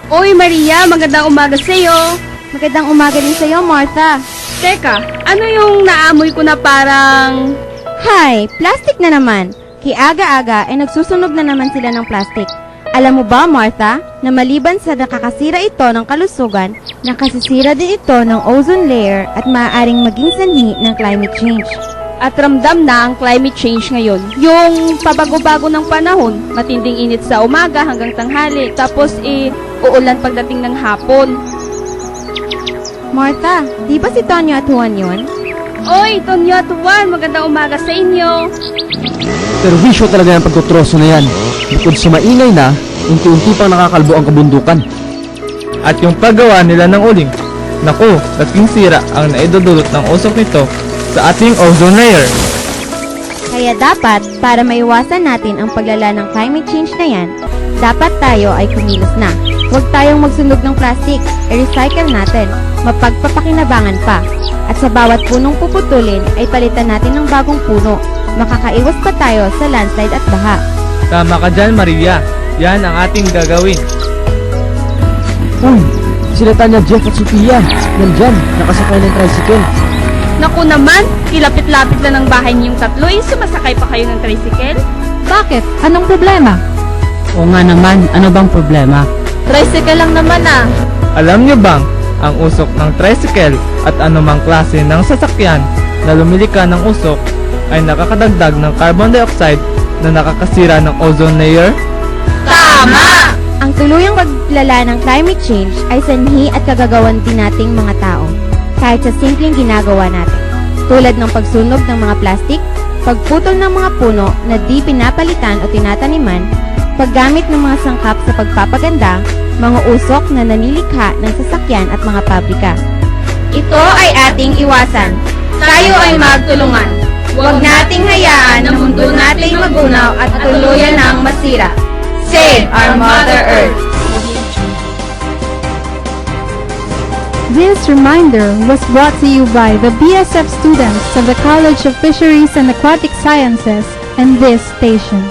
Oy, Maria, magandang umaga sa'yo. Magandang umaga din sa'yo, Martha. Teka, ano yung naamoy ko na parang... Hi, plastic na naman. Kiaga-aga ay nagsusunog na naman sila ng plastic. Alam mo ba, Martha, na maliban sa nakakasira ito ng kalusugan, nakasisira din ito ng ozone layer at maaaring maging sanhi ng climate change. At ramdam na ang climate change ngayon. Yung pabago-bago ng panahon, matinding init sa umaga hanggang tanghali, tapos uulan pagdating ng hapon. Martha, di ba si Tonyo at Juan yun? Oy, Tonyo at Juan, magandang umaga sa inyo. Pero bisyo talaga yung pagtutroso na yan. Bukod sa maingay na, unti-unti pang nakakalbo ang kabundukan. At yung paggawa nila ng uling, naku, laking sira ang naidudulot ng usok nito sa ating ozone layer. Kaya dapat, para maiwasan natin ang paglala ng climate change na yan, dapat tayo ay kumilos na. Huwag tayong magsunog ng plastic, i-recycle natin, mapagpapakinabangan pa. At sa bawat punong puputulin ay palitan natin ng bagong puno. Makakaiwas pa tayo sa landslide at baha. Tama ka dyan, Maria. Yan ang ating gagawin. Uy, sila Tanya, Jeff at Sophia. Nandyan, nakasakay ng tricycle. Naku naman, kilapit-lapit na ng bahay niyong tatlo, sumasakay pa kayo ng tricycle? Bakit? Anong problema? Oo nga naman, ano bang problema? Tricycle lang naman ah. Alam niyo bang, ang usok ng tricycle at anumang klase ng sasakyan na lumilika ng usok ay nakakadagdag ng carbon dioxide na nakakasira ng ozone layer? Tama! Ang tuluyang paglala ng climate change ay sanhi at kagagawan din nating mga tao. Kahit sa simpleng ginagawa natin. Tulad ng pagsunog ng mga plastik, pagputol ng mga puno na di pinapalitan o tinataniman, paggamit ng mga sangkap sa pagpapaganda, mga usok na nanilikha ng sasakyan at mga pabrika. Ito ay ating iwasan. Tayo ay magtulungan. Huwag nating hayaan na mundo nating magunaw at tuluyan ng masira. Save our Mother Earth! This reminder was brought to you by the BSF students of the College of Fisheries and Aquatic Sciences and this station.